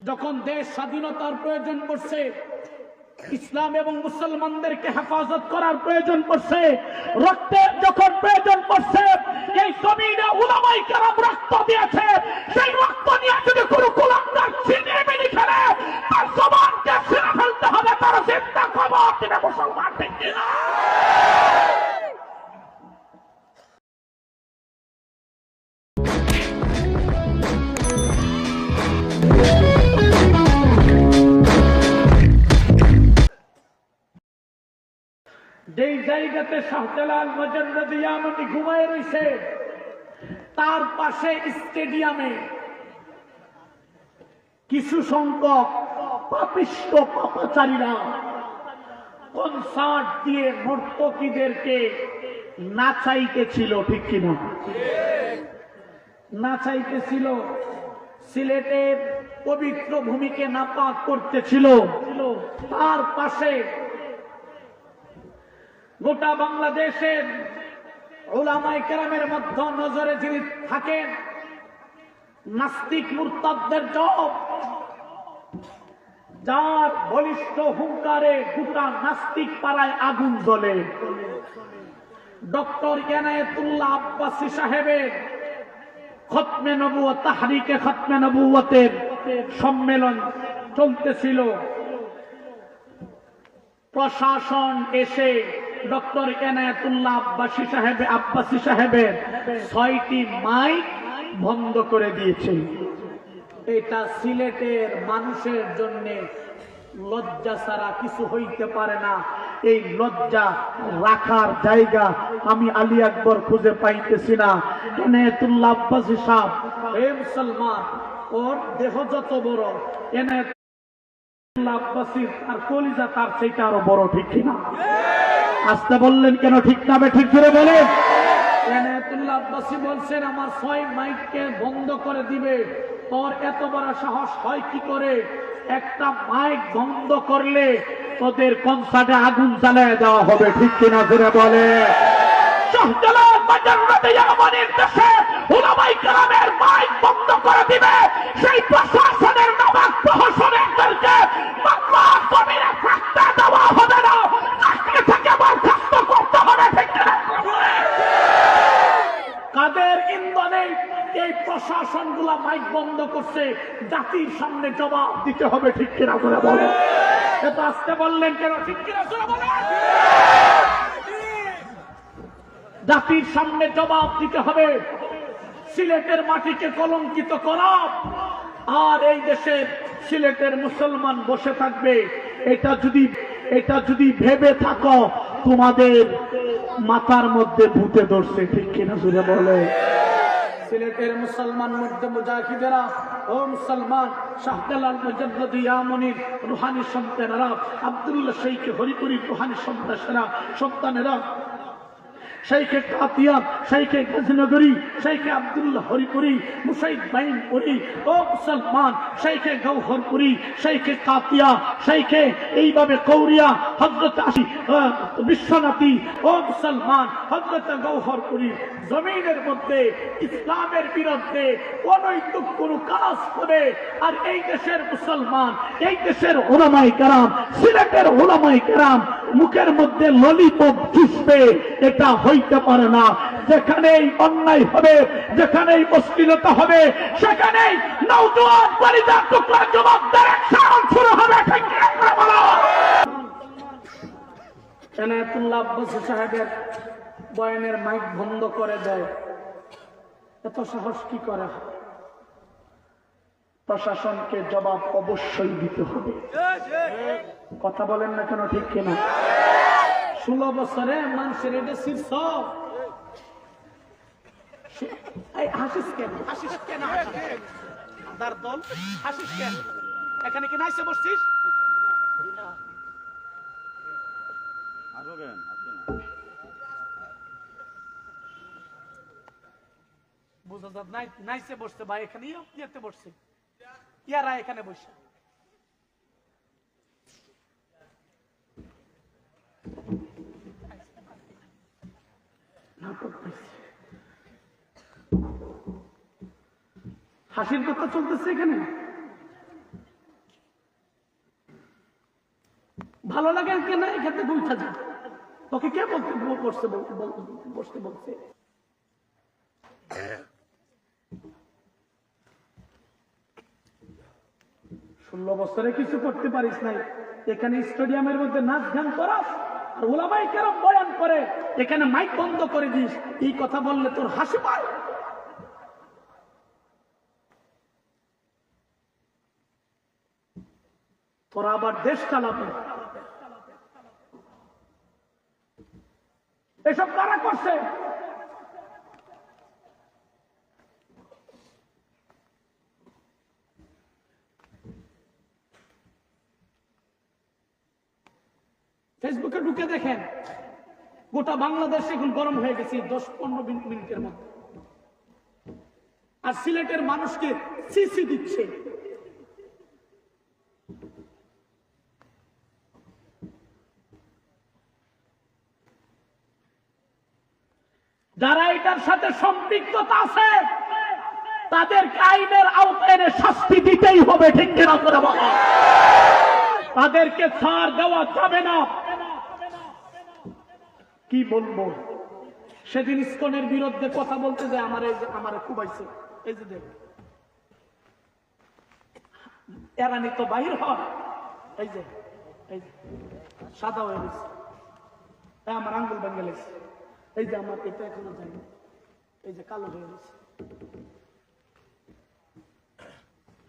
যখন দেশ স্বাধীনতার প্রয়োজন পড়ছে, ইসলাম এবং মুসলমানদেরকে হেফাজত করার প্রয়োজন পড়ছে, রক্তের যখন প্রয়োজন পড়ছে, এই জমিনে উলামায়ে কেরাম রক্ত দিয়েছে। সেই রক্ত নিয়ে যদি কোনো কুলাঙ্গার ছিনিয়ে মিনি খেলে, তার জবানকে ছিঁড়ে ফেলতে হবে, তার চিন্তা খবর দিবে মুসলমান, ঠিক কিনা? যেই জায়গাতে শাহজালাল মুজাদ্দিদ ইয়ামানি ঘুমায় রয়েছে, তার পাশে স্টেডিয়ামে কিছু সংখ্যক পাপিষ্ঠ পাপাচারীরা কনসার্ট দিয়ে নর্তকীদেরকে নাচাইতেছিল, ঠিক কিনা? নাচাইতেছিল, সিলেটের পবিত্র ভূমিকে নাপাক করতেছিল। তার পাশে গোটা বাংলাদেশের উলামায়ে কেরামের মধ্যে নজরে যিনি থাকেন, নাস্তিক মুরতাদদের জব, যার বলিষ্ঠ হুঙ্কারে গোটা নাস্তিক পাড়ায় আগুন জ্বলে, ডক্টর এনায়েতুল্লাহ আব্বাসী সাহেবের খতমে নবুয়ত, তাহরিকে খতমে নবুয়তের সম্মেলন চলতেছিল। প্রশাসন এসে ডক্টর এনায়েতুল্লাহ আব্বাসী সাহেবের 6টি মাইক বন্ধ করে দিয়েছে। এটা সিলেটের মানুষের জন্য লজ্জা ছাড়া কিছু হইতে পারে না। এই লজ্জা রাখার জায়গা আমি আলী আকবর খুঁজে পাইতেছি না। এনায়েতুল্লাহ আব্বাসী সাহেব, হে মুসলমান, ওর দেহ যত বড়, এনায়েতুল্লাহ আব্বাসী আর কলিজা তার চাইতে আরো বড়, ঠিক কিনা? আসতে বললেন কেন? ঠিক না ঠিক করে বলেন। এনায়েতুল্লাহ আব্বাসী বলছেন, আমার 6 মাইককে বন্ধ করে দিবে। তোর এত বড় সাহস হয় কি করে? একটা মাইক বন্ধ করলে তোদের কনসার্টে আগুন জ্বালায় দেওয়া হবে, ঠিক কিনা করে বলে। শাহজালাল মুজাদ্দিদ ইয়ামানির দেশে উলামায়ে কেরামের মাইক বন্ধ করে দিবে, সেই প্রশাসনের নবাব প্রশাসনদেরকে বাংলা জমিনে থাকতে দেওয়া হবে না, চাকরি থেকে বরখাস্ত করতে হবে, ঠিক কিনা? কাদের ইন্ধনে এই প্রশাসনগুলা মাইক বন্ধ করছে? জাতির সামনে জবাব দিতে হবে, ঠিক কিনা করে বলে। এত আসতে বললেন কেন? ঠিক কিনা করে বলে। জাতির সামনে জবাব দিতে হবে। সিলেটের মাটিকে কলঙ্কিত করা আর এই দেশের সিলেটের মুসলমান বসে থাকবে, এটা যদি ভেবে থাকো, তোমাদের মাথার মধ্যে ভূতে ধরছে, ঠিক কিনা জুড়ে বলে। সিলেটের মুসলমান মধ্যে মুজাহিদেরা, ও মুসলমান, শাহজালাল মুজাদ্দিদ ইয়ামানির রুহানি সন্তানেরা, আব্দুল্লাহ শেখ হরিপুরীর রুহানি সন্তানেরা, শেখে কাতিয়া, শেখে গজনগরী, শেখে আব্দুল্লাহ হরিপুরী, মুসাইদ বাইন পুরী, ও মুসলমান, শেখে গৌহরপুরী, শেখে কাতিয়া, শেখে এইভাবে কৌরিয়া, হযরত বিশ্বনাথী, ও মুসলমান, হযরত গৌহরপুরী জমিনের মধ্যে ইসলামের বিরুদ্ধে অনৈতিক কোনো কাজ করে আর এই দেশের মুসলমান, এই দেশের উলামায়ে কেরাম, সিলেটের উলামায়ে কেরাম মুখের মধ্যে ললিপপ চুষবে, এটা হইতে পারে না। যেখানেই অন্যায় হবে, যেখানেই অশ্লীলতা হবে, সেখানেই নওজোয়ান পরিবার টুকরার জবাবদার অ্যাকশন শুরু হবে, ঠিক করে বলো। এনায়েতুল্লাহ আব্বাসী সাহেবের বয়ানের মাইক বন্ধ করে দেয়, এত সাহস কি করে? প্রশাসনকে জবাব অবশ্যই দিতে হবে। কথা বলেন না কেন? ঠিক কিনা? 16 বছরে মানুষের এটা শীর্ষ। হাসিস কেন? হাসিস কেন? আদার দল হাসিস কেন? এখানে কি নাইসে বসছিস? বুঝা যাত নাইসে বসছে ভাই, এখানে ইয়েতে বসছে, ইয়ারা এখানে বসে। হাসির কথা চলতেছে এখানে। ভালো লাগে কেন এখান থেকে উঠা যায়? তোকে কে বসতে বলছে? 16 বছরে কিছু করতে পারিস নাই, এখানে স্টেডিয়ামের মধ্যে নাচ গান করাস আর ওলামায়ে কেরাম বয়ান করে, এখানে মাইক বন্ধ করে দিস। এই কথা বললে তোর হাসি পায়। তোরা আবার দেশ চালাবে। এসব কারা করছে? ফেসবুকে ঢুকে দেখেন, গোটা বাংলাদেশ এখন গরম হয়ে গেছে 10-15 মিনিটের মধ্যে। আর সিলেটের মানুষকে সিসি দিচ্ছে। যারা এটার সাথে সম্পৃক্ততা আছে তাদের আইনের আওতায় শাস্তি দিতেই হবে, ঠিক কিনা করে বলো? তাদেরকে ছাড় দেওয়া যাবে না। কি বলবো, সেদিন ইসকনের বিরুদ্ধে কথা বলতে যায় আমার খুবাইছে। এই যে দেখ, এরানি তো বাহির হয়, এই যে সাদা হয়ে গেছে, আমার আঙ্গুল ভেঙে গেছে, এই যে আমার এটা এখনো যায়নি, এই যে কালো হয়ে গেছে।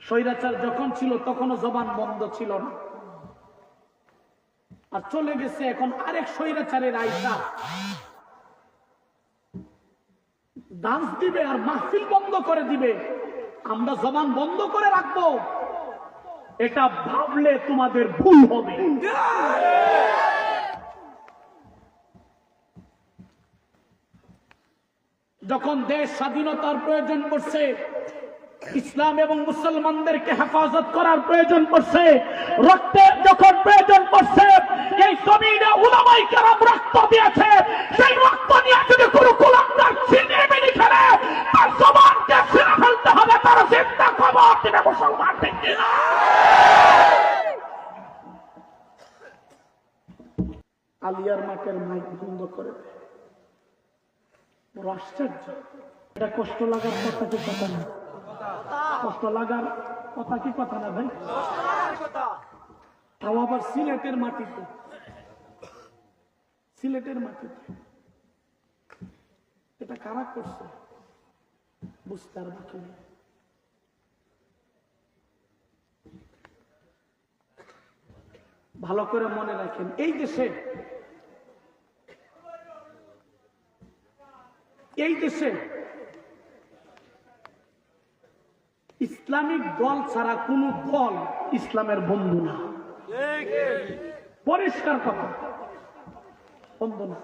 স্বৈরাচার যখন ছিল তখনও জবান বন্ধ ছিল না, আর চলে গেছে এখন আরেক স্বৈরাচারের আইসা ডান্স দিবে আর মাহফিল বন্ধ করে দিবে। আমরা জবান বন্ধ করে রাখবো, এটা ভাবলে তোমাদের ভুল হবে। যখন দেশ স্বাধীনতার প্রয়োজন পড়ছে, ইসলাম এবং মুসলমানদেরকে হেফাজত করার প্রয়োজন পড়ছে, রক্তের যখন প্রয়োজন পড়ছে, এই জমিনে উলামায়ে কেরাম রক্ত দিয়েছে। সেই রক্ত নিয়ে যদি কোনো কুলাঙ্গার ছিনিয়ে মিনি খেলে, তার জবানকে ছিঁড়ে ফেলতে হবে, তার চিন্তা খবর দিবে মুসলমান, ঠিক কিনা? আলিয়ার মাঠের মাইক বন্ধ করে দেয়, বড় আশ্চর্য। এটা কষ্ট লাগার কথা কি কথা না? কষ্ট লাগার কথা কি কথা না ভাই? তাও আবার সিলেটের মাটিতে, সিলেটের মাটিতে। এটা কারা করছে বুঝতে আর বাকি নেই। ভালো করে মনে রাখেন, এই দেশে ইসলামিক দল ছাড়া কোন দল ইসলামের বন্ধু না। পরিষ্কার কথা, বন্ধু না।